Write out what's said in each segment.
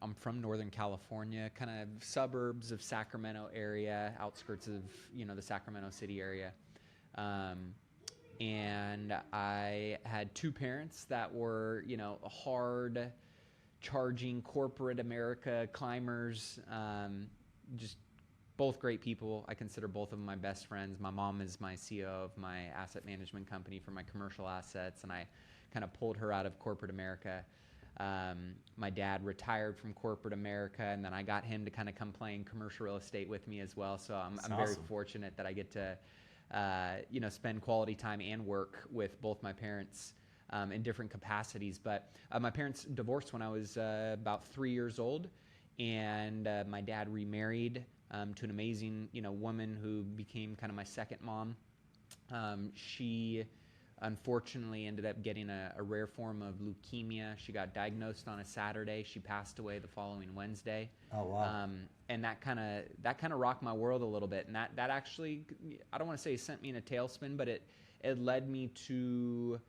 I'm from Northern California, kind of suburbs of Sacramento area, outskirts of, the Sacramento city area. Um, and I had two parents that were, hard charging corporate America climbers, just both great people. I consider both of them my best friends. My mom is my CEO of my asset management company for my commercial assets, and I kind of pulled her out of corporate America. My dad retired from corporate America, and then I got him to kind of come playing commercial real estate with me as well. So I'm Awesome. very fortunate that I get to, spend quality time and work with both my parents in different capacities. But my parents divorced when I was about 3 years old, and my dad remarried to an amazing, woman who became kind of my second mom. She unfortunately ended up getting a rare form of leukemia. She got diagnosed on a Saturday. She passed away the following Wednesday. Oh, wow. And that kind of rocked my world a little bit. And that actually, I don't want to say sent me in a tailspin, but it led me to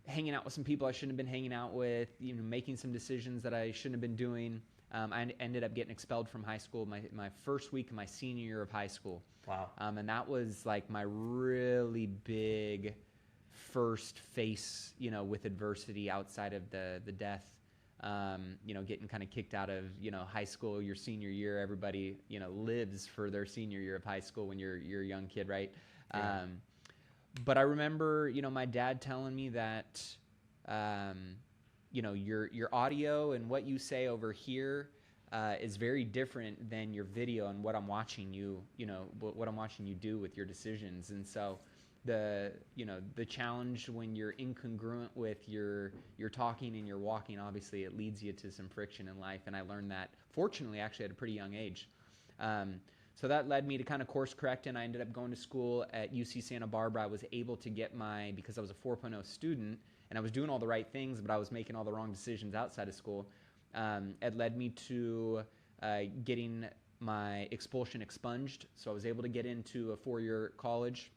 hanging out with some people I shouldn't have been hanging out with, making some decisions that I shouldn't have been doing. I ended up getting expelled from high school my first week of my senior year of high school. Wow. And that was like my really big first face, with adversity outside of the death. Getting kind of kicked out of, high school your senior year. Everybody, lives for their senior year of high school when you're a young kid, right? Yeah. But I remember, my dad telling me that, your audio and what you say over here is very different than your video and what I'm watching you, what I'm watching you do with your decisions. And so the challenge when you're incongruent with your talking and your walking, obviously it leads you to some friction in life. And I learned that, fortunately, actually at a pretty young age. So that led me to kind of course correct, and I ended up going to school at UC Santa Barbara. I was able to get because I was a 4.0 student, and I was doing all the right things, but I was making all the wrong decisions outside of school. It led me to getting my expulsion expunged, so I was able to get into a 4-year college.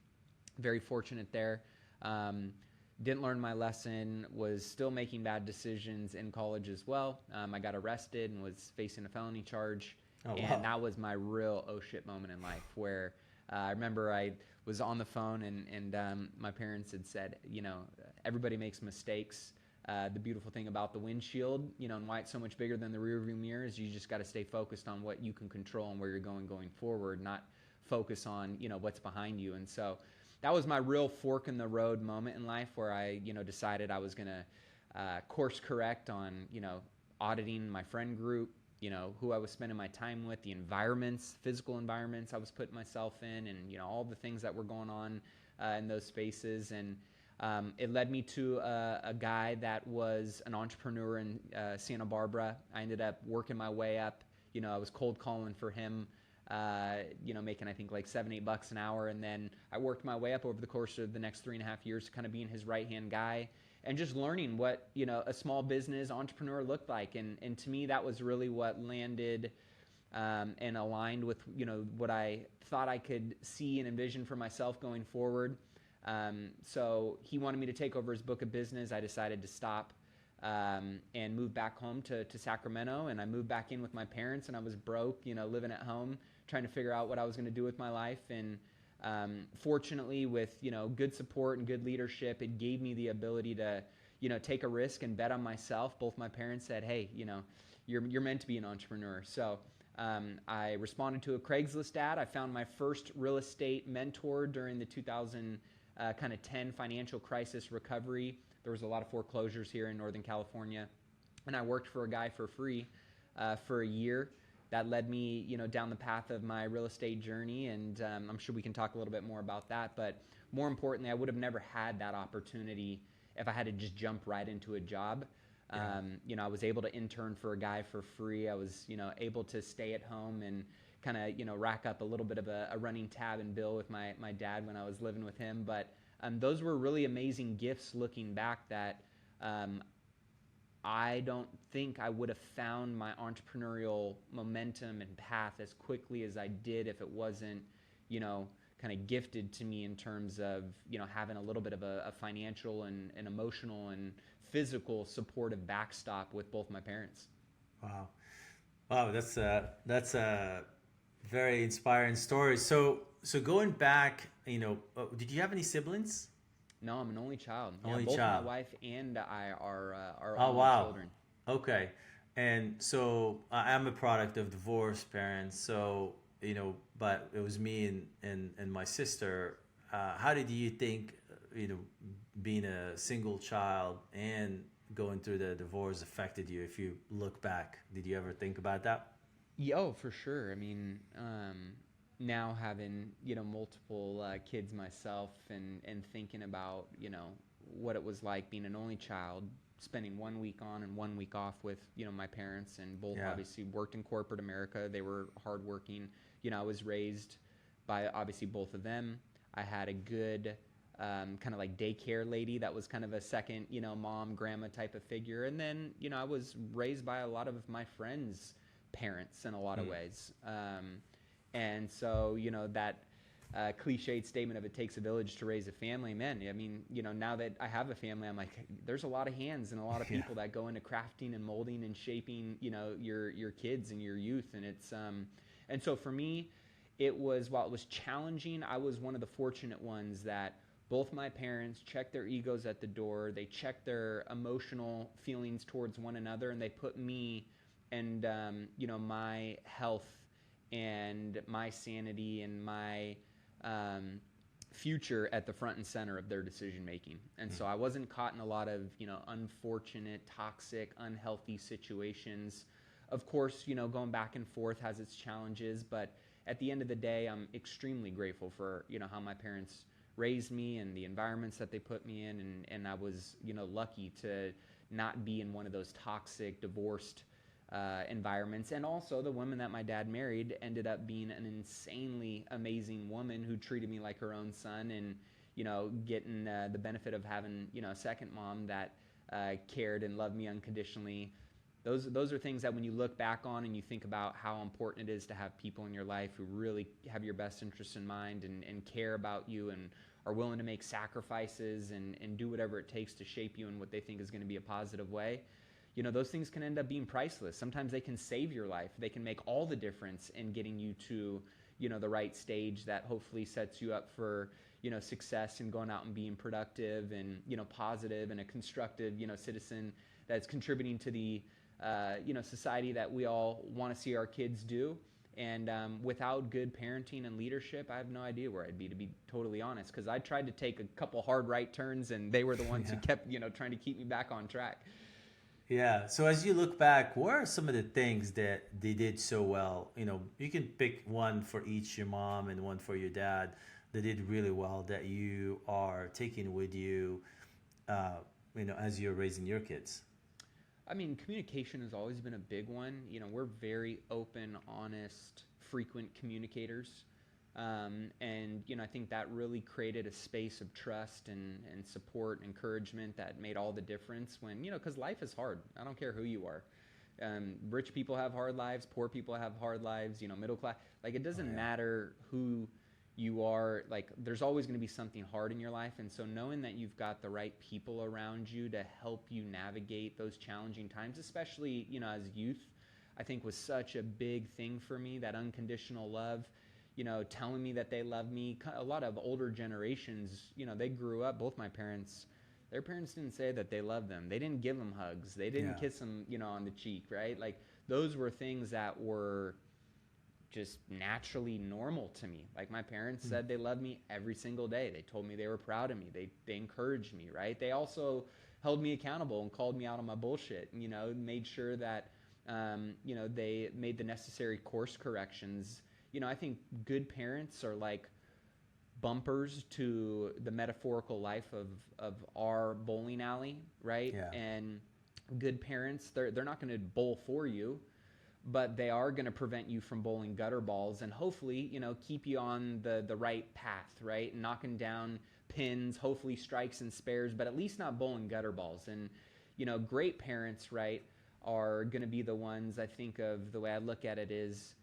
Very fortunate there. Didn't learn my lesson, was still making bad decisions in college as well. I got arrested and was facing a felony charge. Oh, And wow. that was my real oh shit moment in life, where I remember I was on the phone and my parents had said, everybody makes mistakes. The beautiful thing about the windshield, and why it's so much bigger than the rear view mirror, is you just got to stay focused on what you can control and where you're going forward, not focus on, what's behind you. And so that was my real fork in the road moment in life, where I, decided I was going to course correct on, auditing my friend group, who I was spending my time with, the environments, physical environments I was putting myself in, and, all the things that were going on in those spaces. And it led me to a guy that was an entrepreneur in Santa Barbara. I ended up working my way up. I was cold calling for him, making I think like $7-8 an hour. And then I worked my way up over the course of the next 3.5 years to kind of being his right-hand guy, and just learning what, a small business entrepreneur looked like. And to me, that was really what landed and aligned with, what I thought I could see and envision for myself going forward. So he wanted me to take over his book of business. I decided to stop and move back home to Sacramento. And I moved back in with my parents, and I was broke, living at home, trying to figure out what I was going to do with my life. And fortunately, with good support and good leadership, it gave me the ability to take a risk and bet on myself. Both my parents said, "Hey, you're meant to be an entrepreneur." So I responded to a Craigslist ad. I found my first real estate mentor during the 2010 financial crisis recovery. There was a lot of foreclosures here in Northern California, and I worked for a guy for free for a year. That led me, down the path of my real estate journey, and I'm sure we can talk a little bit more about that. But more importantly, I would have never had that opportunity if I had to just jump right into a job. Yeah. I was able to intern for a guy for free. I was, able to stay at home and kind of, rack up a little bit of a running tab and bill with my dad when I was living with him. But those were really amazing gifts looking back that I don't think I would have found my entrepreneurial momentum and path as quickly as I did if it wasn't, kind of gifted to me in terms of, having a little bit of a financial and emotional and physical supportive backstop with both my parents. Wow. Wow, that's a very inspiring story. So going back, did you have any siblings? No, I'm an only child. Yeah, Only both my child. wife and I are Oh only wow. children. Okay. And so I'm a product of divorced parents. So but it was me and my sister. How did you think, being a single child and going through the divorce affected you? If you look back, did you ever think about that? Yeah, oh, for sure. I mean, now having multiple kids myself, and thinking about what it was like being an only child, spending 1 week on and 1 week off with my parents, and both Yeah. obviously worked in corporate America. They were hardworking. I was raised by obviously both of them. I had a good kind of like daycare lady that was kind of a second mom, grandma type of figure, and then I was raised by a lot of my friends' parents in a lot of Hmm. ways. And so, that cliched statement of it takes a village to raise a family, man, I mean, now that I have a family, I'm like, there's a lot of hands and a lot of Yeah. people that go into crafting and molding and shaping, your kids and your youth. And and so for me, while it was challenging, I was one of the fortunate ones that both my parents checked their egos at the door. They checked their emotional feelings towards one another, and they put me and my health and my sanity and my um, future at the front and center of their decision making. And Hmm. so I wasn't caught in a lot of unfortunate, toxic, unhealthy situations. Of course, going back and forth has its challenges, but at the end of the day, I'm extremely grateful for how my parents raised me and the environments that they put me in, and I was lucky to not be in one of those toxic, divorced environments. And also, the woman that my dad married ended up being an insanely amazing woman who treated me like her own son, and getting the benefit of having a second mom that cared and loved me unconditionally. Those are things that when you look back on and you think about how important it is to have people in your life who really have your best interests in mind, and care about you, and are willing to make sacrifices, and do whatever it takes to shape you in what they think is going to be a positive way. Those things can end up being priceless. Sometimes they can save your life. They can make all the difference in getting you to the right stage that hopefully sets you up for success, and going out and being productive and positive and a constructive citizen that's contributing to the society that we all want to see our kids do. And without good parenting and leadership, I have no idea where I'd be, to be totally honest, because I tried to take a couple hard right turns, and they were the ones who Yeah. kept trying to keep me back on track. Yeah. So as you look back, what are some of the things that they did so well? You can pick one for each, your mom and one for your dad, that did really well that you are taking with you, uh, as you're raising your kids. I mean, communication has always been a big one. We're very open, honest, frequent communicators. And I think that really created a space of trust and support and encouragement that made all the difference when, because life is hard. I don't care who you are. Rich people have hard lives, poor people have hard lives, middle class. Like, it Oh doesn't yeah. matter who you are. Like, there's always going to be something hard in your life. And so knowing that you've got the right people around you to help you navigate those challenging times, especially, as youth, I think was such a big thing for me, that unconditional love, telling me that they love me. A lot of older generations, they grew up, both my parents, their parents didn't say that they loved them. They didn't give them hugs. They didn't Yeah. kiss them, on the cheek, right? Like, those were things that were just naturally normal to me. Like, my parents Mm. said they loved me every single day. They told me they were proud of me. They encouraged me, right? They also held me accountable and called me out on my bullshit. Made sure that they made the necessary course corrections. I think good parents are like bumpers to the metaphorical life of our bowling alley, right? Yeah. And good parents, they're not going to bowl for you, but they are going to prevent you from bowling gutter balls, and hopefully keep you on the right path, right? Knocking down pins, hopefully strikes and spares, but at least not bowling gutter balls. And great parents, right, are going to be the ones, I think of the way I look at it is,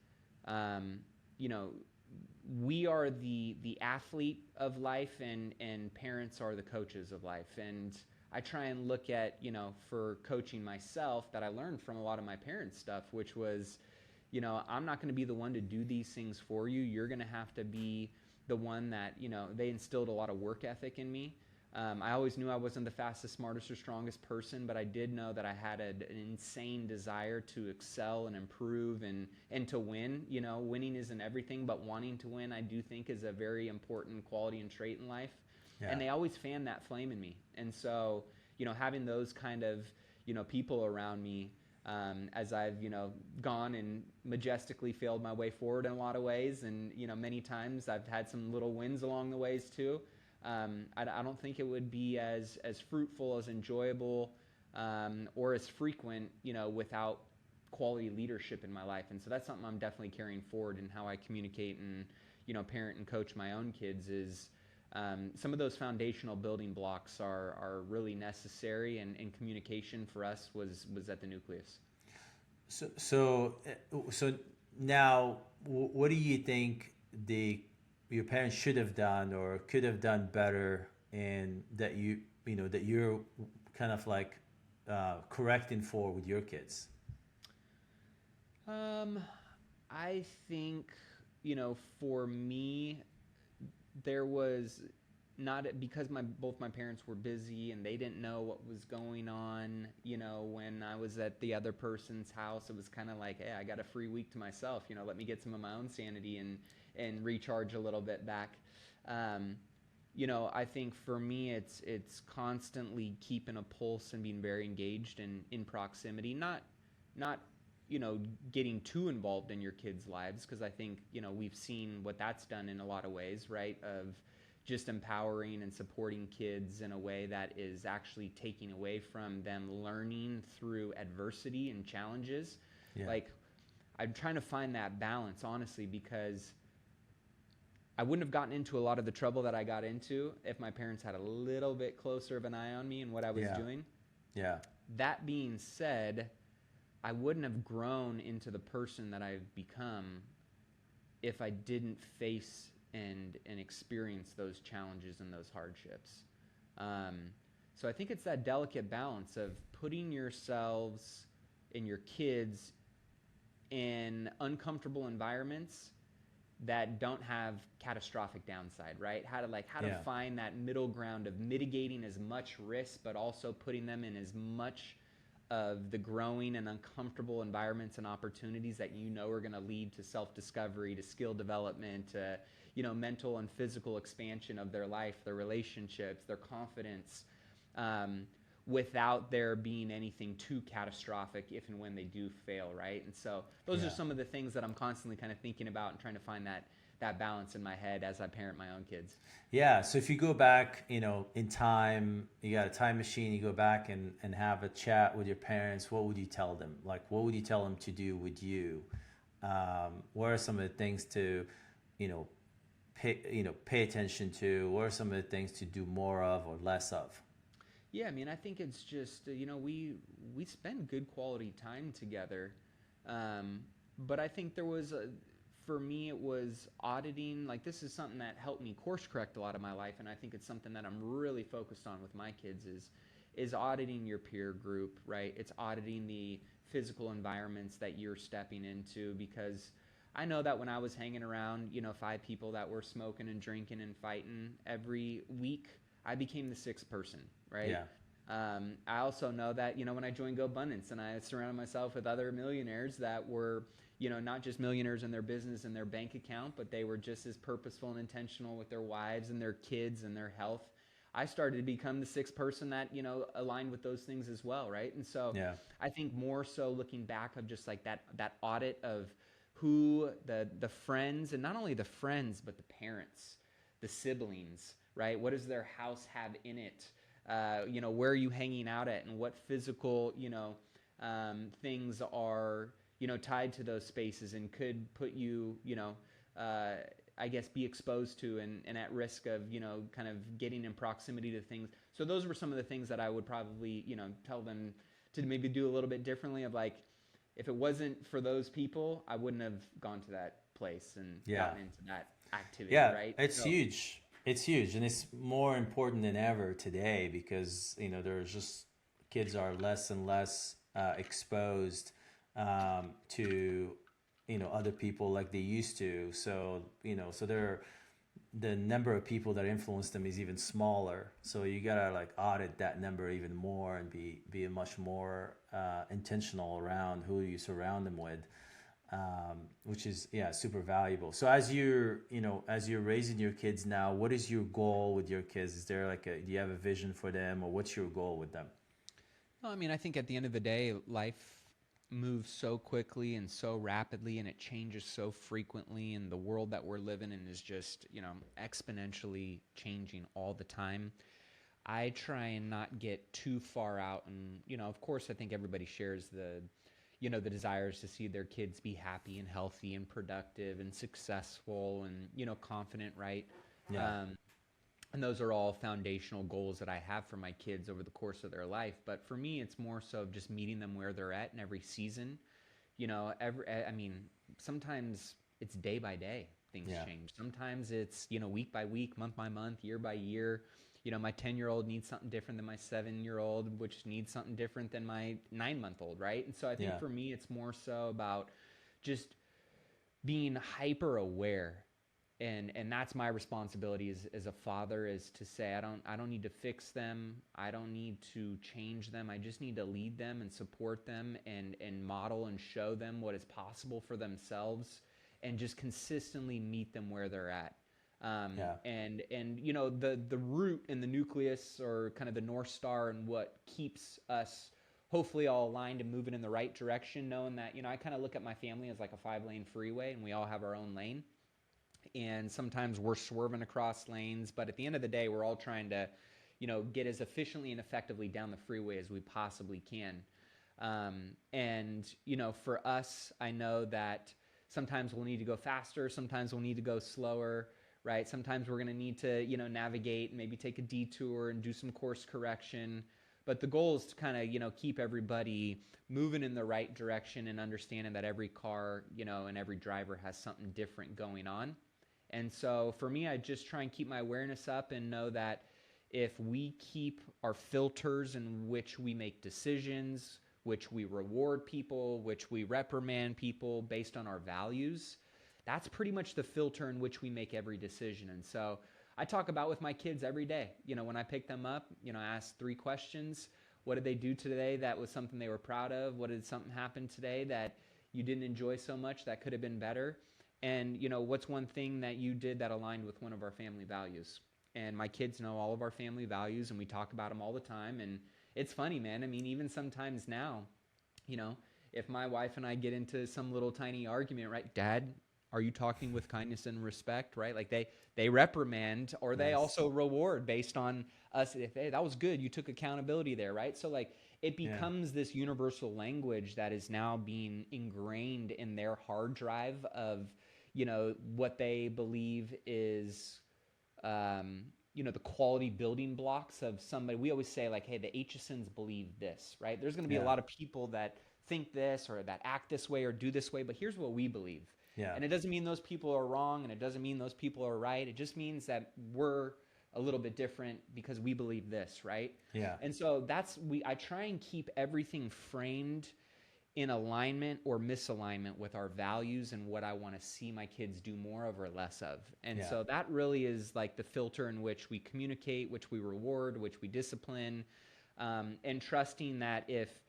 um, you know we are the athlete of life, and parents are the coaches of life. And I try and look at, for coaching myself, that I learned from a lot of my parents' stuff, which was, I'm not going to be the one to do these things for you. You're going to have to be the one that, they instilled a lot of work ethic in me. I always knew I wasn't the fastest, smartest, or strongest person, but I did know that I had an insane desire to excel and improve and to win. Winning isn't everything, but wanting to win, I do think, is a very important quality and trait in life. Yeah. And they always fanned that flame in me. And so, having those kind of, people around me, as I've, gone and majestically failed my way forward in a lot of ways. And, many times I've had some little wins along the ways too. I don't think it would be as fruitful, as enjoyable, or as frequent, without quality leadership in my life. And so that's something I'm definitely carrying forward in how I communicate and, parent and coach my own kids is some of those foundational building blocks are really necessary, and communication for us was at the nucleus. So now, what do you think your parents should have done or could have done better, and that you're kind of like correcting for with your kids? I think, for me, there was not, because both my parents were busy and they didn't know what was going on, when I was at the other person's house. It was kind of like, hey, I got a free week to myself, let me get some of my own sanity and recharge a little bit back. I think for me, it's constantly keeping a pulse and being very engaged in proximity, not getting too involved in your kids' lives, because I think, we've seen what that's done in a lot of ways, right? Of just empowering and supporting kids in a way that is actually taking away from them learning through adversity and challenges. Yeah. Like, I'm trying to find that balance, honestly, because I wouldn't have gotten into a lot of the trouble that I got into if my parents had a little bit closer of an eye on me and what I was doing. Yeah. That being said, I wouldn't have grown into the person that I've become if I didn't face and experience those challenges and those hardships. So I think it's that delicate balance of putting yourselves and your kids in uncomfortable environments that don't have catastrophic downside, right? How to find that middle ground of mitigating as much risk, but also putting them in as much of the growing and uncomfortable environments and opportunities that are going to lead to self-discovery, to skill development, to mental and physical expansion of their life, their relationships, their confidence, without there being anything too catastrophic if and when they do fail, right? And so those are some of the things that I'm constantly kind of thinking about and trying to find that balance in my head as I parent my own kids. Yeah, so if you go back, in time, you got a time machine, you go back and have a chat with your parents, what would you tell them? Like, what would you tell them to do with you? What are some of the things to, pay attention to? What are some of the things to do more of or less of? Yeah, I mean, I think it's just, we spend good quality time together. But I think there was for me, it was auditing. Like, this is something that helped me course correct a lot of my life, and I think it's something that I'm really focused on with my kids is auditing your peer group, right? It's auditing the physical environments that you're stepping into, because I know that when I was hanging around, 5 people that were smoking and drinking and fighting every week, I became the 6th person, right? Yeah. I also know that, when I joined GoBundance and I surrounded myself with other millionaires that were, not just millionaires in their business and their bank account, but they were just as purposeful and intentional with their wives and their kids and their health. I started to become the 6th person that, aligned with those things as well, right? And so I think more so looking back of just like that audit of who the friends, and not only the friends, but the parents, the siblings, right? What does their house have in it? Where are you hanging out at, and what physical, things are, tied to those spaces and could put you, I guess, be exposed to and at risk of, kind of getting in proximity to things. So those were some of the things that I would probably, tell them to maybe do a little bit differently, of like, if it wasn't for those people, I wouldn't have gone to that place and gotten into that activity, right? It's huge. It's huge, and it's more important than ever today because there's just kids are less and less exposed to other people like they used to. So the number of people that influence them is even smaller. So you gotta like audit that number even more and be much more intentional around who you surround them with, which is super valuable. So as you're raising your kids now, what is your goal with your kids? Is there do you have a vision for them, or what's your goal with them? Well, I mean, I think at the end of the day, life moves so quickly and so rapidly, and it changes so frequently, and the world that we're living in is just, exponentially changing all the time. I try and not get too far out, and, of course, I think everybody shares the desires to see their kids be happy and healthy and productive and successful and, confident, right? Yeah. And those are all foundational goals that I have for my kids over the course of their life. But for me, it's more so of just meeting them where they're at in every season. I mean, sometimes it's day by day things Yeah. change. Sometimes it's, week by week, month by month, year by year. My 10-year-old needs something different than my 7-year-old, which needs something different than my 9-month-old, right? And so I think Yeah. for me, it's more so about just being hyper aware, and that's my responsibility as a father, is to say I don't need to fix them, I don't need to change them, I just need to lead them and support them and model and show them what is possible for themselves, and just consistently meet them where they're at. Yeah. And the root and the nucleus, or kind of the North Star, and what keeps us hopefully all aligned and moving in the right direction, knowing that, I kind of look at my family as like a 5-lane freeway, and we all have our own lane. And sometimes we're swerving across lanes, but at the end of the day, we're all trying to, get as efficiently and effectively down the freeway as we possibly can. And for us, I know that sometimes we'll need to go faster, sometimes we'll need to go slower, right? Sometimes we're going to need to, navigate, maybe take a detour and do some course correction. But the goal is to kind of, keep everybody moving in the right direction, and understanding that every car, and every driver has something different going on. And so for me, I just try and keep my awareness up, and know that if we keep our filters in which we make decisions, which we reward people, which we reprimand people based on our values, that's pretty much the filter in which we make every decision. And so I talk about with my kids every day, when I pick them up, I ask 3 questions. What did they do today that was something they were proud of? What did something happen today that you didn't enjoy so much that could have been better? And, what's one thing that you did that aligned with one of our family values? And my kids know all of our family values, and we talk about them all the time. And it's funny, man. I mean, even sometimes now, if my wife and I get into some little tiny argument, right? Dad, are you talking with kindness and respect, right? Like they reprimand, or they Nice. also reward based on us. If, hey, that was good, you took accountability there, right? So like it Yeah. becomes this universal language that is now being ingrained in their hard drive of, what they believe is, the quality building blocks of somebody. We always say like, hey, the Aitchisons believe this, right? There's going to be a Yeah. lot of people that think this, or that act this way, or do this way, but here's what we believe. Yeah. And it doesn't mean those people are wrong, and it doesn't mean those people are right. It just means that we're a little bit different because we believe this, right? Yeah. And so I try and keep everything framed in alignment or misalignment with our values and what I want to see my kids do more of or less of. And Yeah. so that really is like the filter in which we communicate, which we reward, which we discipline, and trusting that if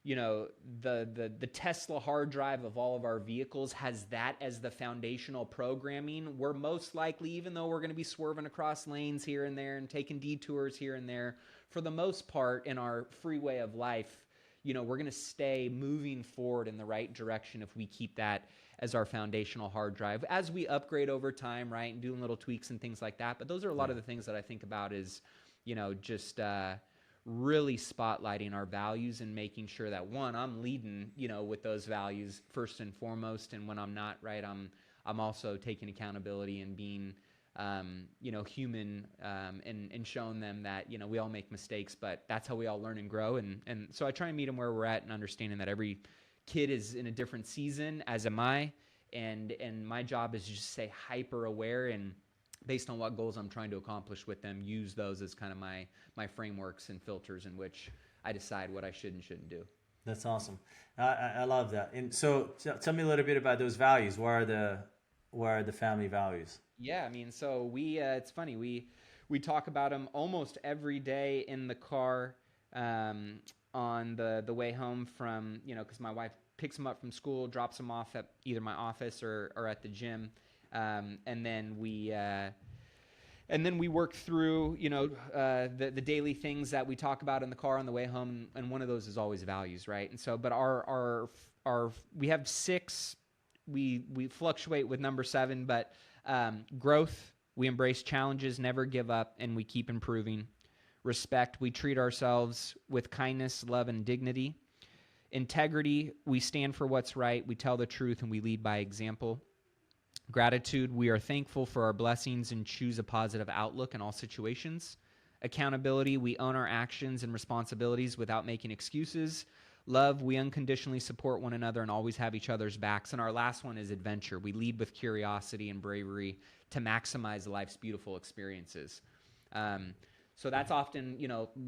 the Tesla hard drive of all of our vehicles has that as the foundational programming, we're most likely, even though we're going to be swerving across lanes here and there and taking detours here and there, for the most part in our freeway of life, we're going to stay moving forward in the right direction if we keep that as our foundational hard drive. As we upgrade over time, right, and doing little tweaks and things like that. But those are a lot Yeah. of the things that I think about is, just really spotlighting our values and making sure that, one, I'm leading, with those values first and foremost, and when I'm not, right, I'm also taking accountability and being, human, and showing them that, we all make mistakes, but that's how we all learn and grow. And so I try and meet them where we're at, and understanding that every kid is in a different season, as am I, and my job is just to stay hyper aware and based on what goals I'm trying to accomplish with them, use those as kind of my frameworks and filters in which I decide what I should and shouldn't do. That's awesome. I love that. And so tell me a little bit about those values. What are the family values? Yeah, I mean, so it's funny, we talk about them almost every day in the car, on the way home from, because my wife picks them up from school, drops them off at either my office or at the gym, and then we work through, the daily things that we talk about in the car on the way home, and one of those is always values, right? And so, but our we have 6. We fluctuate with number 7, but growth, we embrace challenges, never give up, and we keep improving. Respect, we treat ourselves with kindness, love, and dignity. Integrity, we stand for what's right, we tell the truth, and we lead by example. Gratitude, we are thankful for our blessings and choose a positive outlook in all situations. Accountability, we own our actions and responsibilities without making excuses. Love, we unconditionally support one another and always have each other's backs. And our last one is adventure. We lead with curiosity and bravery to maximize life's beautiful experiences. So that's often,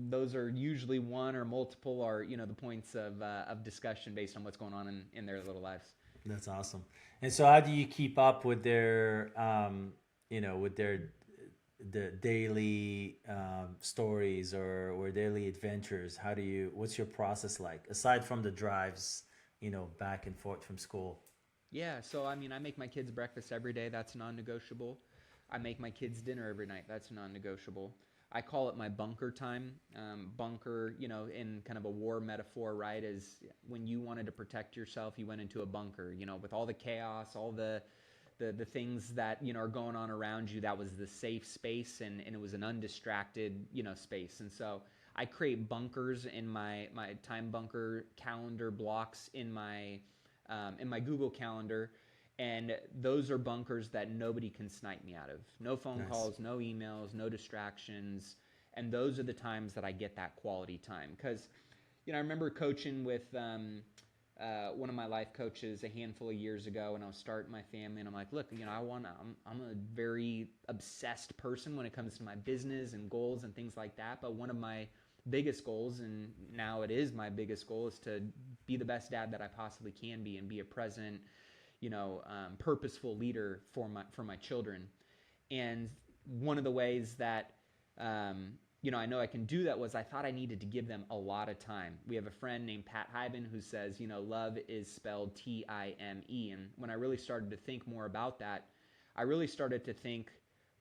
those are usually one or multiple or, the points of discussion based on what's going on in their little lives. That's awesome. And so how do you keep up with their, the daily stories or daily adventures? What's your process like, aside from the drives, back and forth from school? Yeah, so I mean, I make my kids breakfast every day. That's non-negotiable. I make my kids dinner every night. That's non-negotiable. I call it my bunker time. Bunker, in kind of a war metaphor, right, is when you wanted to protect yourself, you went into a bunker, with all the chaos, all the things that, are going on around you. That was the safe space, and it was an undistracted, space. And so I create bunkers in my time bunker calendar blocks in my Google Calendar. And those are bunkers that nobody can snipe me out of. No phone Nice. calls, no emails, no distractions. And those are the times that I get that quality time. Because, I remember coaching with one of my life coaches a handful of years ago, and I was starting my family, and I'm like, look, I'm a very obsessed person when it comes to my business and goals and things like that. But one of my biggest goals, and now it is my biggest goal, is to be the best dad that I possibly can be and be a present, purposeful leader for my children. And one of the ways that, I know I can do that was I thought I needed to give them a lot of time. We have a friend named Pat Hyben who says, love is spelled Time. And when I really started to think more about that, I really started to think,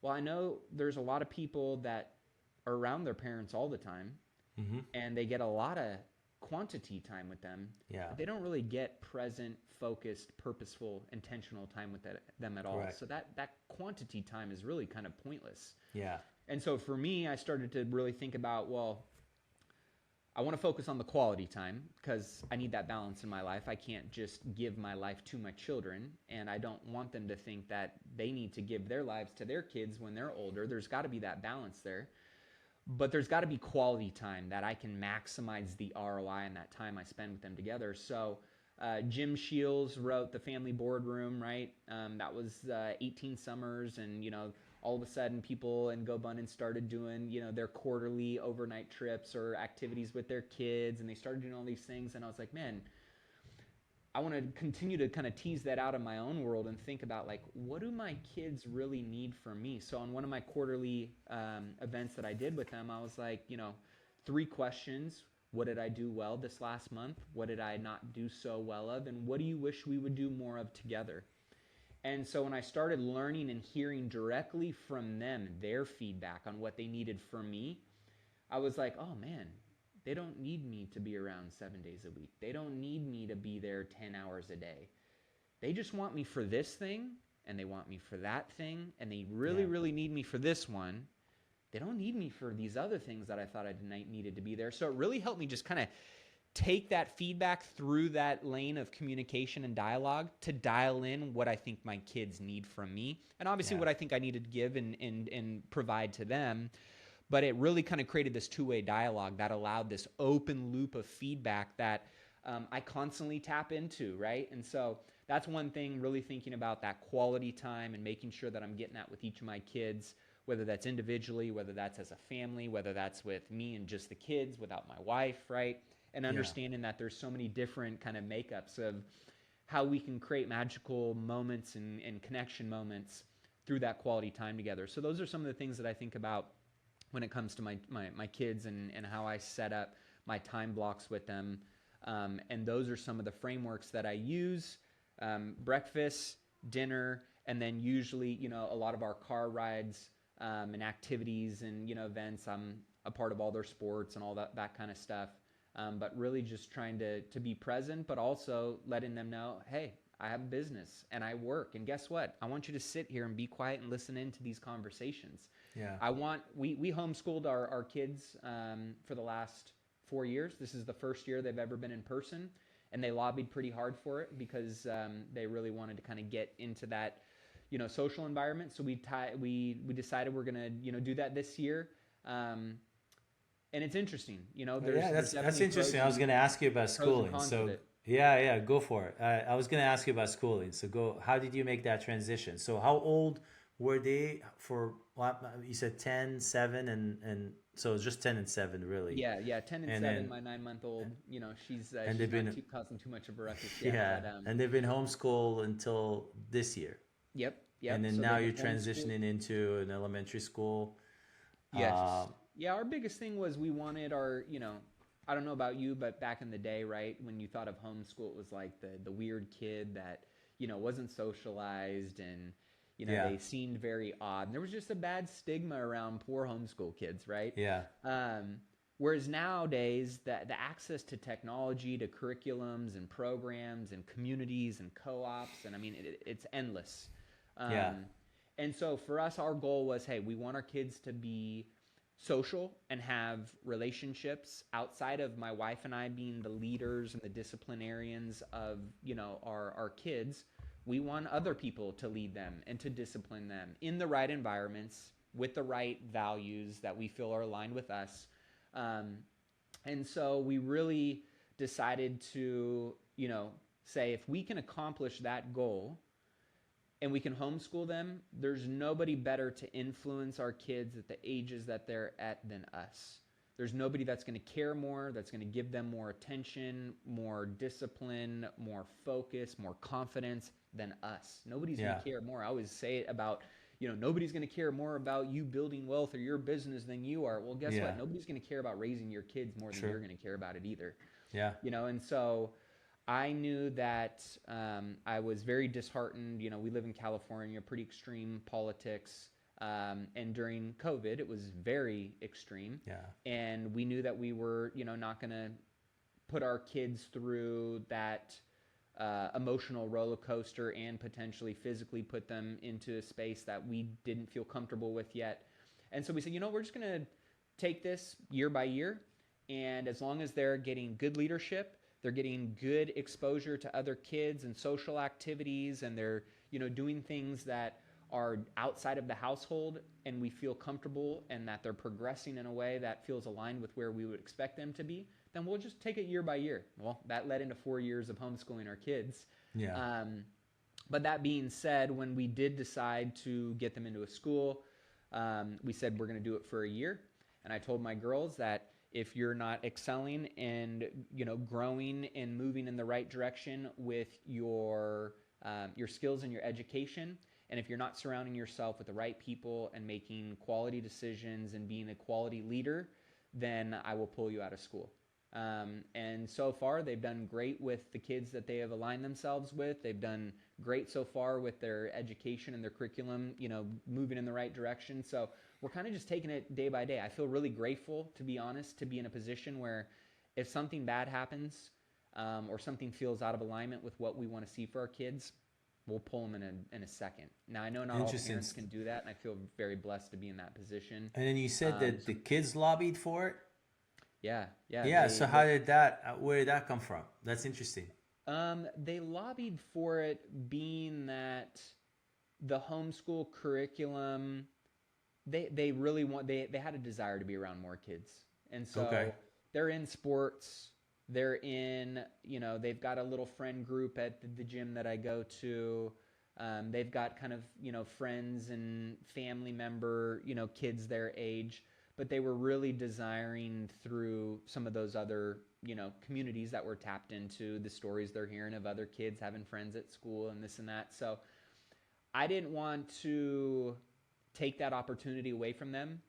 well, I know there's a lot of people that are around their parents all the time, Mm-hmm. and they get a lot of quantity time with them. Yeah. But they don't really get present, focused, purposeful, intentional time with them at all. Correct. So that quantity time is really kind of pointless. Yeah. And so for me, I started to really think about, well, I want to focus on the quality time because I need that balance in my life. I can't just give my life to my children, and I don't want them to think that they need to give their lives to their kids when they're older. There's got to be that balance there. But there's got to be quality time that I can maximize the ROI and that time I spend with them together. So Jim Shields wrote The Family Boardroom, right? That was 18 summers, and, all of a sudden people in GoBundance started doing, their quarterly overnight trips or activities with their kids, and they started doing all these things. And I was like, man, I want to continue to kind of tease that out in my own world and think about, like, what do my kids really need from me? So on one of my quarterly events that I did with them, I was like, 3 questions. What did I do well this last month? What did I not do so well of? And what do you wish we would do more of together? And so when I started learning and hearing directly from them, their feedback on what they needed from me, I was like, oh man, they don't need me to be around 7 days a week. They don't need me to be there 10 hours a day. They just want me for this thing, and they want me for that thing, and they really, really need me for this one. They don't need me for these other things that I thought I needed to be there. So it really helped me just kind of take that feedback through that lane of communication and dialogue to dial in what I think my kids need from me, and obviously what I think I needed to give and provide to them. But it really kind of created this two-way dialogue that allowed this open loop of feedback that I constantly tap into, right? And so that's one thing, really thinking about that quality time and making sure that I'm getting that with each of my kids, whether that's individually, whether that's as a family, whether that's with me and just the kids without my wife, right? And Yeah. understanding that there's so many different kind of makeups of how we can create magical moments and connection moments through that quality time together. So those are some of the things that I think about when it comes to my kids and how I set up my time blocks with them. And those are some of the frameworks that I use: breakfast, dinner, and then usually, a lot of our car rides and activities and, events. I'm a part of all their sports and all that kind of stuff. But really just trying to be present, but also letting them know, hey, I have a business and I work. And guess what? I want you to sit here and be quiet and listen into these conversations. Yeah. We homeschooled our kids for the last 4 years. This is the first year they've ever been in person, and they lobbied pretty hard for it because they really wanted to kind of get into that, social environment. So we decided we're gonna, do that this year. And it's interesting, That's interesting. I was going to ask you about schooling. So yeah, go for it. I was going to ask you about schooling. So how did you make that transition? So how old were they for, you said 10, 7, and so it's just 10 and 7 really. Yeah, 10 and 7. Then, my 9-month-old, she's not causing too much of a ruckus yet. Yeah, but, and they've been homeschooled until this year. Yep. And then now you're transitioning into an elementary school. Yes. Yeah, our biggest thing was we wanted our, I don't know about you, but back in the day, right, when you thought of homeschool, it was like the weird kid that, wasn't socialized and, they seemed very odd. And there was just a bad stigma around poor homeschool kids, right? Yeah. Whereas nowadays, the access to technology, to curriculums and programs and communities and co-ops, and I mean, it's endless. And so for us, our goal was, hey, we want our kids to be social and have relationships outside of my wife and I being the leaders and the disciplinarians of, our kids. We want other people to lead them and to discipline them in the right environments with the right values that we feel are aligned with us. And so we really decided to, say if we can accomplish that goal and we can homeschool them, there's nobody better to influence our kids at the ages that they're at than us. There's nobody that's going to care more, that's going to give them more attention, more discipline, more focus, more confidence than us. Nobody's going to care more. I always say it about, nobody's going to care more about you building wealth or your business than you are. Well, guess what? Nobody's going to care about raising your kids more than you're going to care about it either. Yeah. And so I knew that I was very disheartened. We live in California, pretty extreme politics. And during COVID, it was very extreme. Yeah. And we knew that we were, not going to put our kids through that emotional roller coaster and potentially physically put them into a space that we didn't feel comfortable with yet. And so we said, we're just going to take this year by year. And as long as they're getting good leadership, they're getting good exposure to other kids and social activities, and they're, doing things that are outside of the household, and we feel comfortable and that they're progressing in a way that feels aligned with where we would expect them to be, then we'll just take it year by year. Well, that led into 4 years of homeschooling our kids. Yeah. But that being said, when we did decide to get them into a school, we said we're going to do it for a year. And I told my girls that if you're not excelling and, growing and moving in the right direction with your skills and your education, and if you're not surrounding yourself with the right people and making quality decisions and being a quality leader, then I will pull you out of school. And so far, they've done great with the kids that they have aligned themselves with. They've done great so far with their education and their curriculum, moving in the right direction. So we're kind of just taking it day by day. I feel really grateful, to be honest, to be in a position where if something bad happens or something feels out of alignment with what we want to see for our kids, we'll pull them in a second. Now, I know not all parents can do that, and I feel very blessed to be in that position. And then you said that the kids lobbied for it? Yeah. So where did that come from? That's interesting. They lobbied for it, being that the homeschool curriculum, they really they had a desire to be around more kids. And so they're in sports, They're in, they've got a little friend group at the gym that I go to. They've got kind of, friends and family member, kids their age, but they were really desiring through some of those other, communities that were tapped into, the stories they're hearing of other kids having friends at school and this and that. So I didn't want to take that opportunity away from them.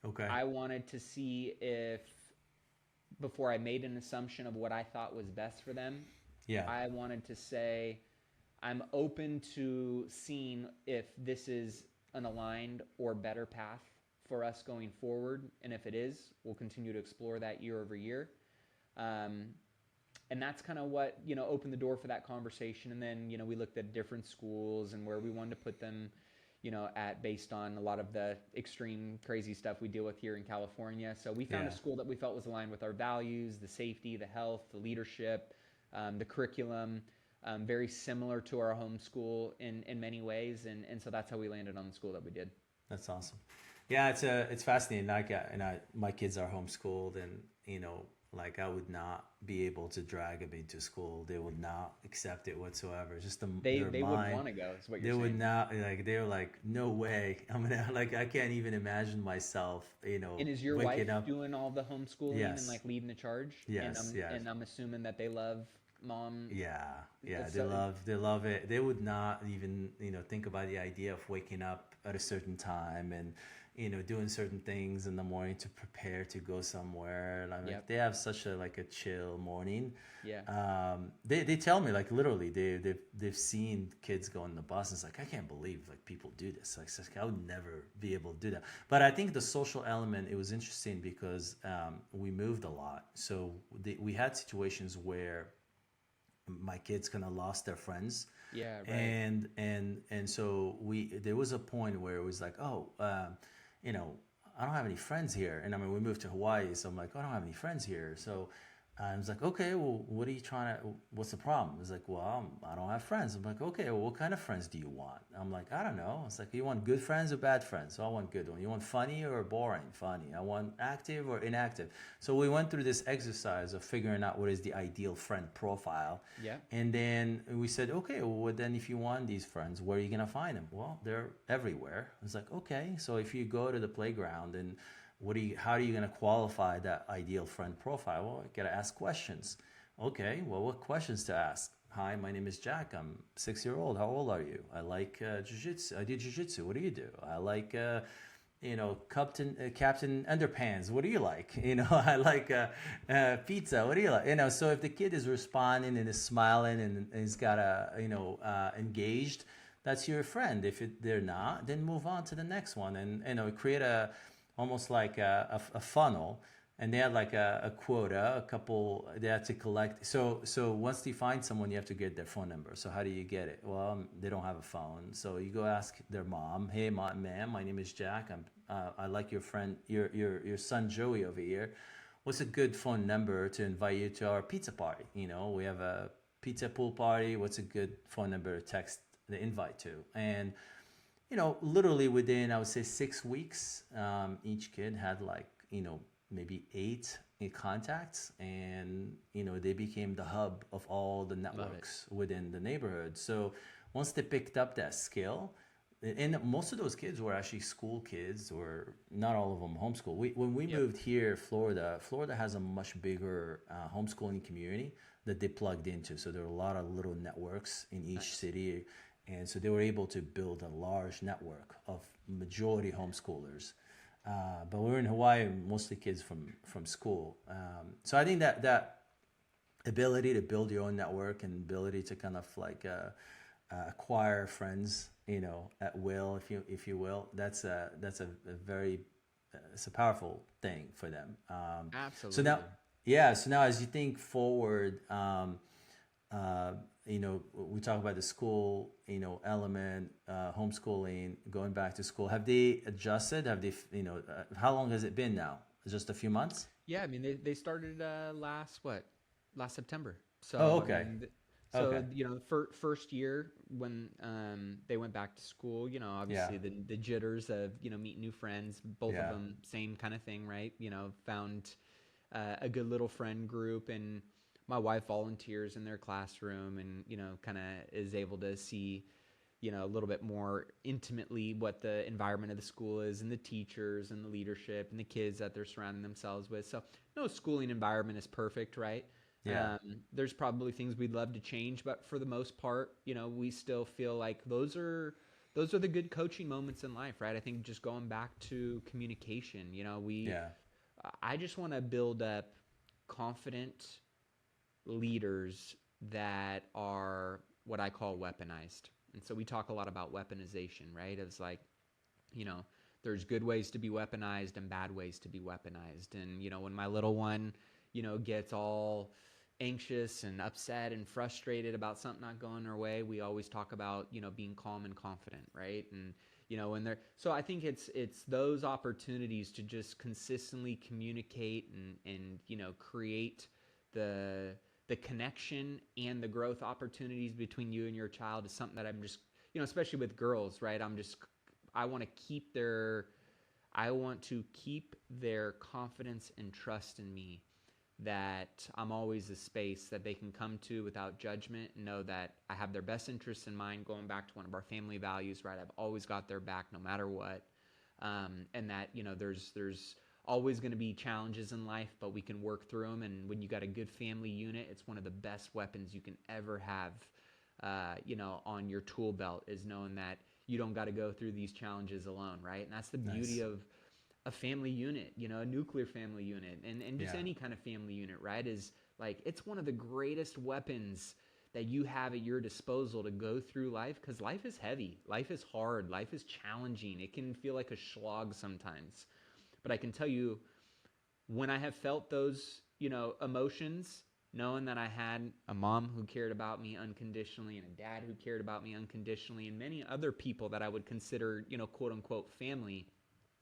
Okay. I wanted to see if, before I made an assumption of what I thought was best for them, Yeah. I wanted to say, I'm open to seeing if this is an aligned or better path for us going forward. And if it is, we'll continue to explore that year over year. And that's kind of what, opened the door for that conversation. And then, we looked at different schools and where we wanted to put them, at based on a lot of the extreme crazy stuff we deal with here in California. So we found a school that we felt was aligned with our values, the safety, the health, the leadership, the curriculum, very similar to our home school in many ways. And so that's how we landed on the school that we did. That's awesome. Yeah, it's fascinating. My kids are homeschooled, and like I would not be able to drag them into school. They would not accept it whatsoever. Just They their wouldn't mind. want to go, is what They you're saying. would not, like, they're like, no way. I'm gonna, like, I can't even imagine myself, And is your waking wife up. doing all the homeschooling Yes. and like leading the charge? Yes, yes. And I'm assuming that they love mom. Yeah, It's they so- love it. They would not even, think about the idea of waking up at a certain time and, doing certain things in the morning to prepare to go somewhere. And I'm like, Yep. they have such a chill morning. Yeah. They tell me, like, literally they've seen kids go on the bus. And it's like, I can't believe like people do this. Like, it's like, I would never be able to do that. But I think the social element, it was interesting because we moved a lot. So we had situations where my kids kind of lost their friends. Yeah. Right. And so there was a point where it was like, I don't have any friends here. And I mean, we moved to Hawaii, so I'm like, I don't have any friends here. So I was like, okay, well, what's the problem? It's like, well, I don't have friends. I'm like, okay, well, what kind of friends do you want? I'm like, I don't know. It's like, you want good friends or bad friends? So I want good one. You want funny or boring? Funny. I want active or inactive. So we went through this exercise of figuring out what is the ideal friend profile. Yeah. And then we said, okay, well, then if you want these friends, where are you going to find them? Well, they're everywhere. It's like, okay, so if you go to the playground and how are you going to qualify that ideal friend profile? Well, I got to ask questions. Okay, well, what questions to ask? Hi, my name is Jack. I'm 6-year-old. How old are you? I like jiu-jitsu. I do jiu-jitsu. What do you do? I like, Captain Underpants. What do you like? I like pizza. What do you like? So if the kid is responding and is smiling and is got engaged, that's your friend. If they're not, then move on to the next one and create almost like a funnel, and they had like a quota, a couple they had to collect. So once you find someone, you have to get their phone number. So how do you get it? Well, they don't have a phone, so you go ask their mom. Hey, ma'am, my name is Jack. I like your friend, your son Joey over here. What's a good phone number to invite you to our pizza party? We have a pizza pool party. What's a good phone number to text the invite to? And literally within, I would say 6 weeks, each kid had maybe 8 contacts, and they became the hub of all the networks within the neighborhood. So once they picked up that skill, and most of those kids were actually school kids, or not all of them homeschool. When we moved here, Florida has a much bigger homeschooling community that they plugged into. So there are a lot of little networks in each city. And so they were able to build a large network of majority homeschoolers. But we're in Hawaii, mostly kids from school. So I think that ability to build your own network and ability to kind of acquire friends, at will, if you will, that's a very it's a powerful thing for them. Absolutely. So now as you think forward, we talk about the school, element, homeschooling, going back to school. Have they adjusted? Have they, how long has it been now? Just a few months? Yeah. I mean, they started last September. So, okay. I mean, first year when they went back to school, obviously the jitters of, meeting new friends, both of them, same kind of thing, right? Found a good little friend group, and my wife volunteers in their classroom and, you know, kind of is able to see, you know, a little bit more intimately what the environment of the school is and the teachers and the leadership and the kids that they're surrounding themselves with. So no schooling environment is perfect, right? Yeah. There's probably things we'd love to change, but for the most part, you know, we still feel like those are the good coaching moments in life, right? I think just going back to communication, you know, Yeah. I just want to build up confident leaders that are what I call weaponized. And so we talk a lot about weaponization, right? It's like, you know, there's good ways to be weaponized and bad ways to be weaponized. And, you know, when my little one, you know, gets all anxious and upset and frustrated about something not going her way, we always talk about, you know, being calm and confident, right? And, you know, when they're, so I think it's those opportunities to just consistently communicate and you know, create the connection and the growth opportunities between you and your child is something that I'm just, you know, especially with girls, right? I want to keep their confidence and trust in me, that I'm always a space that they can come to without judgment and know that I have their best interests in mind, going back to one of our family values, right? I've always got their back no matter what. And that, you know, there's always going to be challenges in life, but we can work through them. And when you got a good family unit, it's one of the best weapons you can ever have, you know, on your tool belt, is knowing that you don't got to go through these challenges alone, right? And that's the beauty of a family unit, you know, a nuclear family unit, and just any kind of family unit, right? Is like, it's one of the greatest weapons that you have at your disposal to go through life, because life is heavy, life is hard, life is challenging. It can feel like a slog sometimes. But I can tell you, when I have felt those, you know, emotions, knowing that I had a mom who cared about me unconditionally and a dad who cared about me unconditionally and many other people that I would consider, you know, quote unquote family,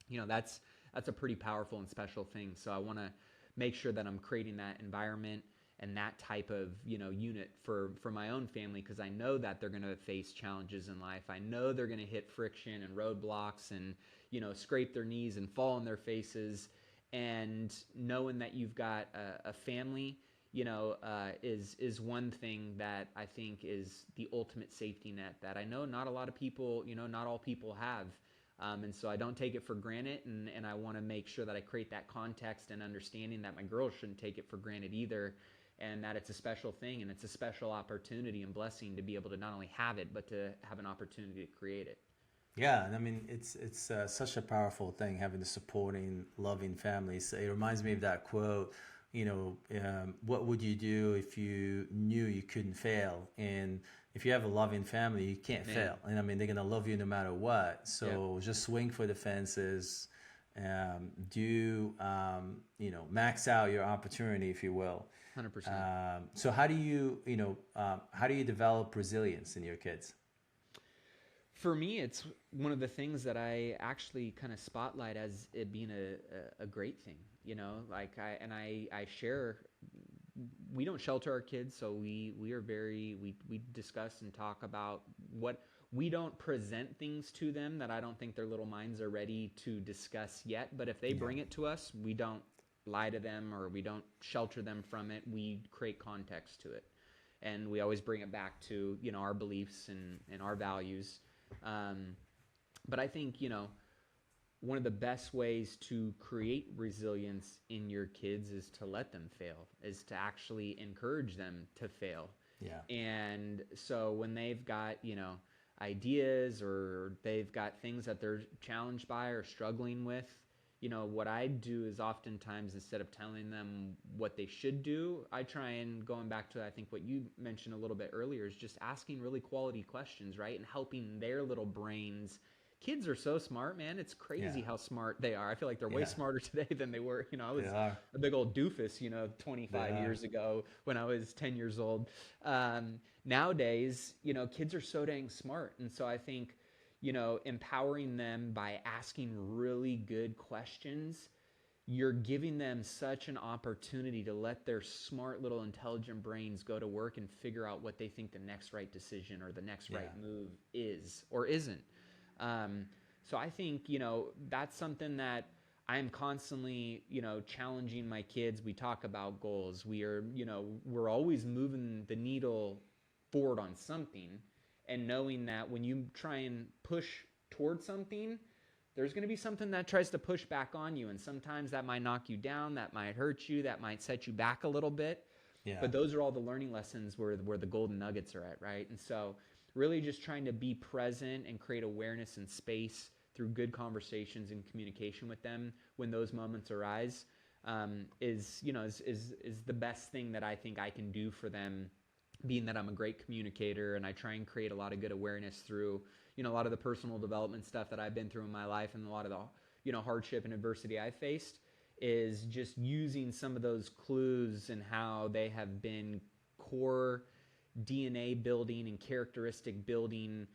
you know, that's a pretty powerful and special thing. So I want to make sure that I'm creating that environment and that type of, you know, unit for my own family, because I know that they're going to face challenges in life. I know they're going to hit friction and roadblocks and, you know, scrape their knees and fall on their faces. And knowing that you've got a family, you know, is one thing that I think is the ultimate safety net that I know not a lot of people, you know, not all people have. And so I don't take it for granted, and I want to make sure that I create that context and understanding that my girls shouldn't take it for granted either, and that it's a special thing and it's a special opportunity and blessing to be able to not only have it, but to have an opportunity to create it. Yeah, and I mean it's such a powerful thing, having the supporting, loving families. It reminds me of that quote, you know, what would you do if you knew you couldn't fail? And if you have a loving family, you can't fail. And I mean, they're gonna love you no matter what. So just swing for the fences, you know, max out your opportunity, if you will. 100%. So how do you, you know, how do you develop resilience in your kids? For me, it's one of the things that I actually kind of spotlight as it being a great thing, you know, like I share, we don't shelter our kids. So we are we discuss and talk about what, we don't present things to them that I don't think their little minds are ready to discuss yet. But if they bring it to us, we don't lie to them or we don't shelter them from it. We create context to it. And we always bring it back to, you know, our beliefs and our values. But I think, you know, one of the best ways to create resilience in your kids is to let them fail, is to actually encourage them to fail. Yeah. And so when they've got, you know, ideas or they've got things that they're challenged by or struggling with, you know, what I do is oftentimes, instead of telling them what they should do, I try and, going back to, I think what you mentioned a little bit earlier, is just asking really quality questions, right? And helping their little brains. Kids are so smart, man. It's crazy how smart they are. I feel like they're way smarter today than they were. You know, I was a big old doofus, you know, 25 years ago when I was 10 years old. Nowadays, you know, kids are so dang smart. And so I think, you know, empowering them by asking really good questions, you're giving them such an opportunity to let their smart little intelligent brains go to work and figure out what they think the next right decision or the next right move is or isn't. So I think, you know, that's something that I am constantly, challenging my kids. We talk about goals. We are, we're always moving the needle forward on something, and knowing that when you try and push towards something, there's going to be something that tries to push back on you. And sometimes that might knock you down, that might hurt you, that might set you back a little bit. Yeah. But those are all the learning lessons where the golden nuggets are at, right? And so really just trying to be present and create awareness and space through good conversations and communication with them when those moments arise, is the best thing that I think I can do for them, being that I'm a great communicator and I try and create a lot of good awareness through, a lot of the personal development stuff that I've been through in my life, and a lot of the, hardship and adversity I've faced, is just using some of those clues and how they have been core DNA building and characteristic building,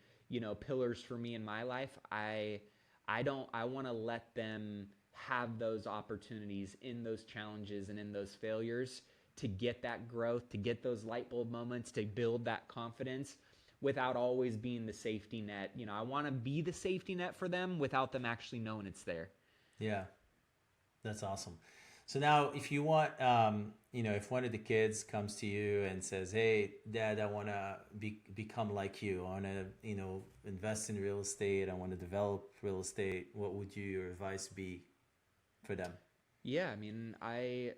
pillars for me in my life. I want to let them have those opportunities in those challenges and in those failures to get that growth, to get those light bulb moments, to build that confidence without always being the safety net. I want to be the safety net for them without them actually knowing it's there. Yeah, that's awesome. So now if you want, if one of the kids comes to you and says, hey, Dad, I want to become like you. I want to, invest in real estate. I want to develop real estate. What would your advice be for them? Yeah, I mean, I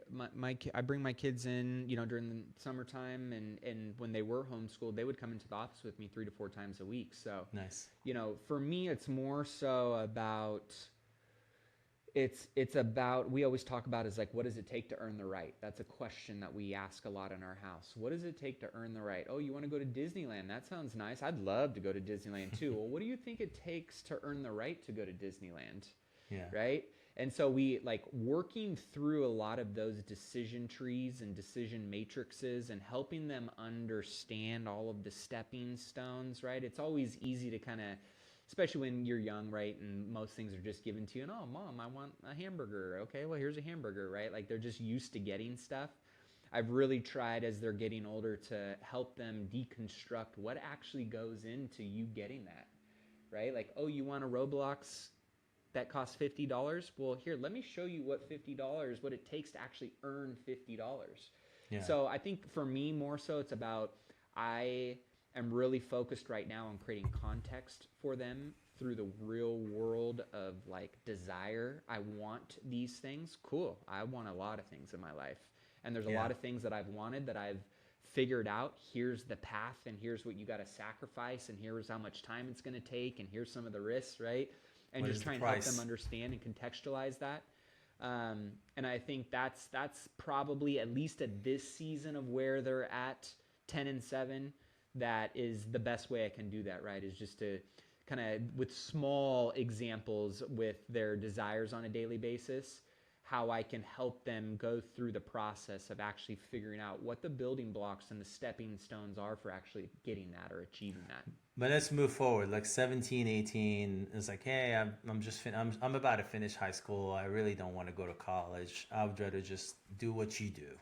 bring my kids in, during the summertime, and when they were homeschooled, they would come into the office with me 3 to 4 times a week. So nice. For me, it's more so about, it's about, we always talk about is like, what does it take to earn the right? That's a question that we ask a lot in our house. What does it take to earn the right? Oh, you want to go to Disneyland? That sounds nice. I'd love to go to Disneyland too. Well, what do you think it takes to earn the right to go to Disneyland? Yeah. Right? And so we working through a lot of those decision trees and decision matrices and helping them understand all of the stepping stones, right? It's always easy to kind of, especially when you're young, right? And most things are just given to you. And, oh, Mom, I want a hamburger. Okay, well, here's a hamburger, right? They're just used to getting stuff. I've really tried as they're getting older to help them deconstruct what actually goes into you getting that, right? Oh, you want a Roblox that costs $50? Well, here, let me show you what it takes to actually earn $50. Yeah. So I think for me, more so, it's about, I am really focused right now on creating context for them through the real world of desire. I want these things. Cool. I want a lot of things in my life. And there's a lot of things that I've wanted that I've figured out. Here's the path, and here's what you got to sacrifice, and here's how much time it's going to take, and here's some of the risks, right? And just try and help them understand and contextualize that. And I think that's probably, at least at this season of where they're at, 10 and 7, that is the best way I can do that, right? Is just to kind of, with small examples with their desires on a daily basis, how I can help them go through the process of actually figuring out what the building blocks and the stepping stones are for actually getting that or achieving that. But let's move forward. 17, 18 is hey, I'm about to finish high school. I really don't want to go to college. I would rather just do what you do.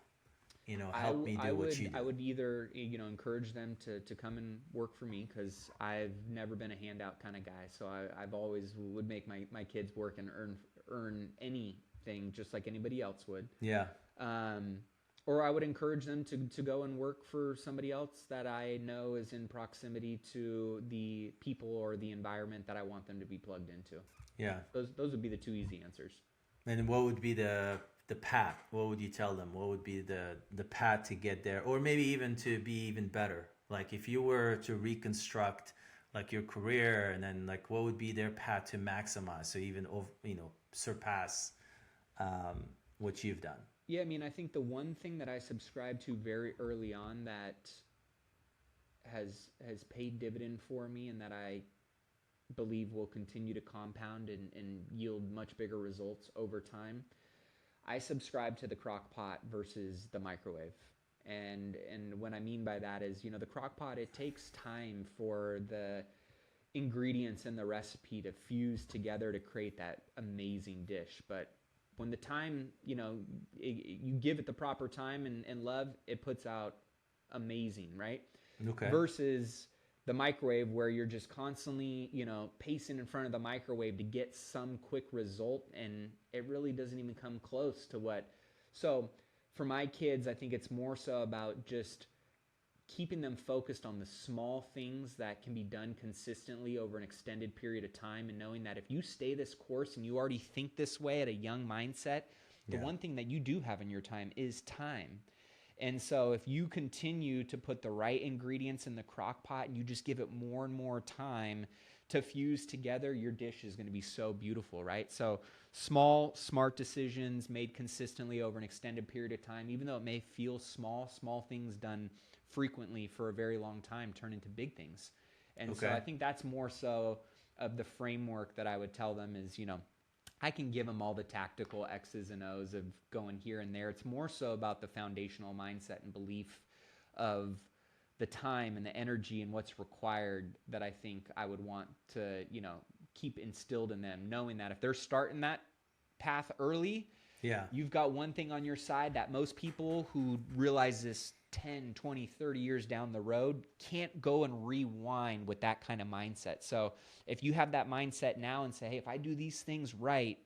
Help me do what you do. I would either, encourage them to come and work for me, because I've never been a handout kind of guy. So I've always would make my kids work and earn anything just like anybody else would. Yeah. Or I would encourage them to go and work for somebody else that I know is in proximity to the people or the environment that I want them to be plugged into. Yeah. Those would be the 2 easy answers. And what would be the path? What would you tell them? What would be the path to get there? Or maybe even to be even better? If you were to reconstruct your career, and then what would be their path to maximize, so even surpass what you've done? Yeah, I mean, I think the one thing that I subscribed to very early on that has paid dividend for me, and that I believe will continue to compound and yield much bigger results over time, I subscribe to the crock pot versus the microwave. And what I mean by that is, the crock pot, it takes time for the ingredients in the recipe to fuse together to create that amazing dish. But when the time, you give it the proper time and love, it puts out amazing, right? Okay. Versus the microwave where you're just constantly, pacing in front of the microwave to get some quick result, and it really doesn't even come close to what. So for my kids, I think it's more so about just keeping them focused on the small things that can be done consistently over an extended period of time, and knowing that if you stay this course and you already think this way at a young mindset, the one thing that you do have in your time is time. And so if you continue to put the right ingredients in the crock pot and you just give it more and more time to fuse together, your dish is going to be so beautiful, right? So small, smart decisions made consistently over an extended period of time, even though it may feel small things done frequently for a very long time turn into big things. And so I think that's more so of the framework that I would tell them is, I can give them all the tactical X's and O's of going here and there. It's more so about the foundational mindset and belief of the time and the energy and what's required that I think I would want to, keep instilled in them, knowing that if they're starting that path early, you've got one thing on your side that most people who realize this 10, 20, 30 years down the road can't go and rewind with that kind of mindset. So if you have that mindset now and say, hey, if I do these things right,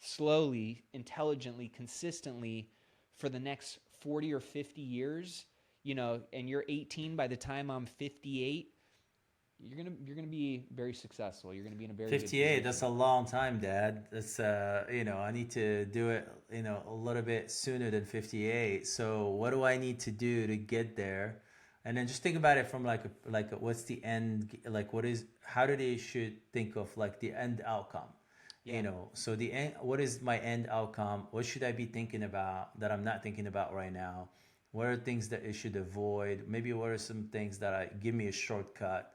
slowly, intelligently, consistently for the next 40 or 50 years, and you're 18 by the time I'm 58, you're gonna be very successful. You're gonna be in a very 58. That's a long time, Dad. That's I need to do it, a little bit sooner than 58. So what do I need to do to get there? And then just think about it from like what's the end? Like how do they should think of like the end outcome? So the end. What is my end outcome? What should I be thinking about that I'm not thinking about right now? What are things that I should avoid? Maybe what are some things that give me a shortcut?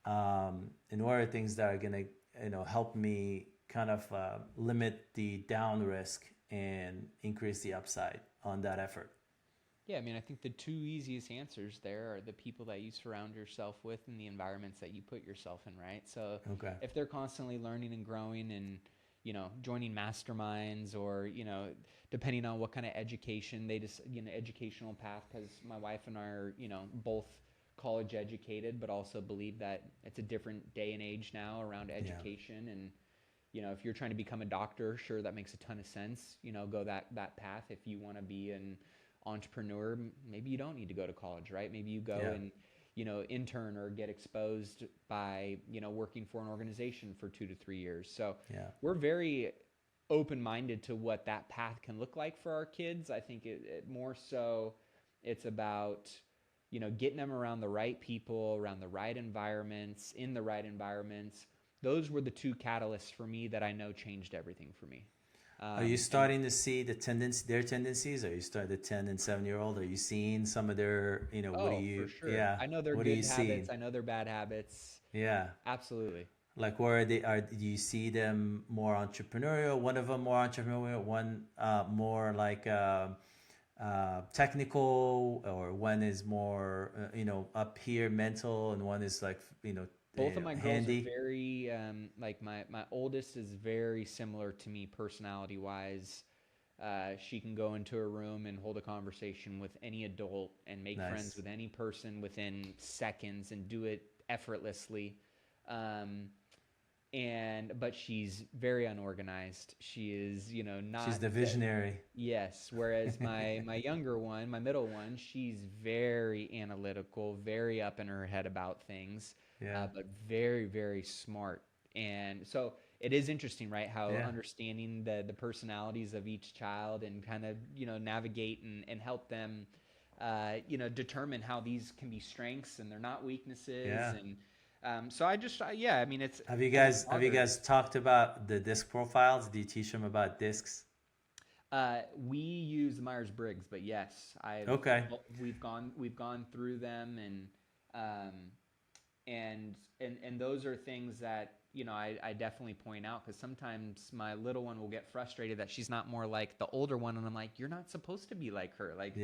And what are things that are going to, help me kind of limit the down risk and increase the upside on that effort? Yeah, I mean, I think the two easiest answers there are the people that you surround yourself with and the environments that you put yourself in, right? So if they're constantly learning and growing and, joining masterminds or, depending on what kind of education they just, educational path, because my wife and I are, both college educated, but also believe that it's a different day and age now around education. And, if you're trying to become a doctor, sure, that makes a ton of sense, go that path. If you want to be an entrepreneur, maybe you don't need to go to college, right? Maybe you go and, intern or get exposed by, working for an organization for 2 to 3 years. So we're very open-minded to what that path can look like for our kids. I think it more so it's about, getting them around the right people, around the right environments, in the right environments. Those were the two catalysts for me that I know changed everything for me. Are you starting to see their tendencies? Are you starting the 10 and 7-year-old? Are you seeing some of their, what do you, for sure. I know their good habits. I know their bad habits. Yeah. Absolutely. Like where do you see them more entrepreneurial? One of them more entrepreneurial, one more like technical, or one is more up here mental, and one is like both of my girls handy. Are very like my oldest is very similar to me personality wise. She can go into a room and hold a conversation with any adult and make friends with any person within seconds and do it effortlessly. But she's very unorganized. She is, not. She's the visionary. Yes. Whereas my younger one, my middle one, she's very analytical, very up in her head about things, but very, very smart. And so it is interesting, right? How understanding the personalities of each child and kind of, navigate and help them, determine how these can be strengths and they're not weaknesses. Yeah. And, so I just, I mean, it's. Have you guys talked about the disc profiles? Do you teach them about discs? We use Myers-Briggs, but yes, we've gone through them, and those are things that I definitely point out, because sometimes my little one will get frustrated that she's not more like the older one, and I'm like, you're not supposed to be like her. Like,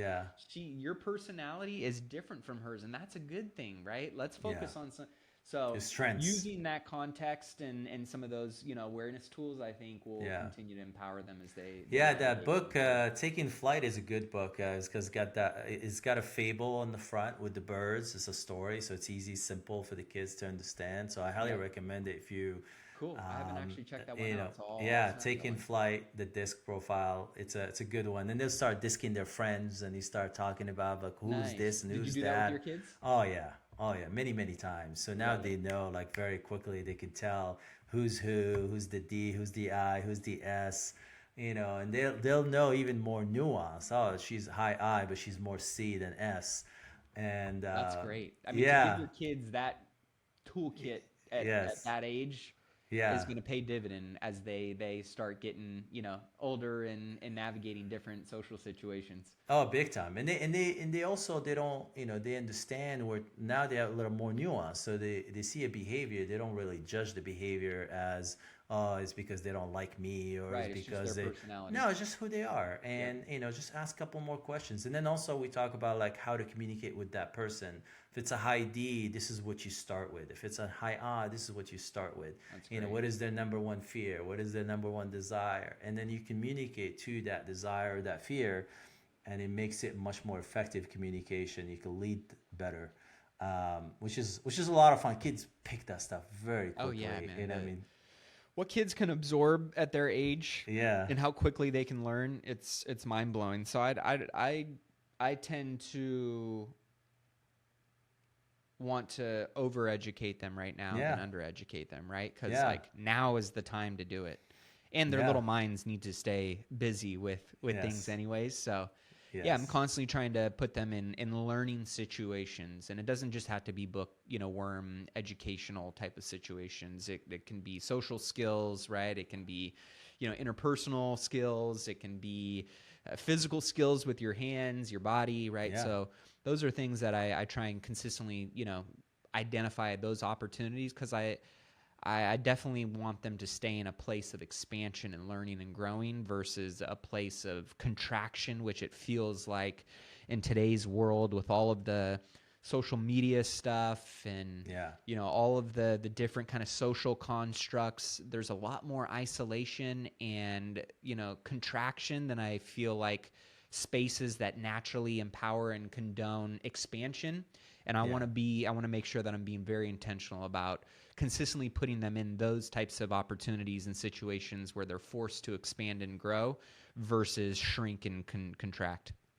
your personality is different from hers, and that's a good thing, right? Let's focus on some. So His strengths. using that context and some of those, awareness tools, I think will Yeah. continue to empower them as they Yeah, that navigate book, things. So Taking Flight, is a good book. It's got a fable on the front with the birds. It's a story, so it's easy, simple for the kids to understand. So I highly yep, recommend it if you, cool. I haven't um, actually checked that one you know, out, so I'll yeah, start Taking going. Flight, the disc profile. It's a good one. And they'll start disking their friends, and they start talking about like who's Nice. this and Did you who's do that with your that. kids? Oh yeah, oh yeah, many times. So now Love it. they know like very quickly. They can tell who's who, who's the D, who's the I, who's the S, and they'll know even more nuance. Oh, she's high I, but she's more C than S, and That's great. I mean, to give yeah, your kids that toolkit at yes, that age is yeah. going to pay dividend as they start getting, older and navigating different social situations. Oh, big time. And they also they don't they understand where now they have a little more nuance. So they see a behavior, they don't really judge the behavior as oh it's because they don't like me or it's Right. It's just because their they personality. no it's just who they are Yep. and just ask a couple more questions. And then also we talk about like how to communicate with that person. If it's a high D, this is what you start with. If it's a high I, this is what you start with. That's great. What is their number one fear? What is their number one desire? And then you communicate to that desire or that fear, and it makes it much more effective communication. You can lead better, which is a lot of fun. Kids pick that stuff very Oh quickly. yeah, man. You know what I mean? What kids can absorb at their age Yeah, and how quickly they can learn, it's mind blowing. So I tend to want to overeducate them right now than yeah, undereducate them, right? Because yeah, like now is the time to do it, and their yeah. little minds need to stay busy with things Yes, anyways. So yeah, I'm yes, constantly trying to put them in learning situations, and it doesn't just have to be book worm educational type of situations. It can be social skills, right? It can be interpersonal skills. It can be physical skills with your hands, your body, right? yeah, So those are things that I try and consistently identify those opportunities because I definitely want them to stay in a place of expansion and learning and growing versus a place of contraction, which it feels like in today's world with all of the social media stuff and yeah, all of the different kind of social constructs. There's a lot more isolation and contraction than I feel like spaces that naturally empower and condone expansion. And I want yeah. to make sure that I'm being very intentional about consistently putting them in those types of opportunities and situations where they're forced to expand and grow versus shrink and contract.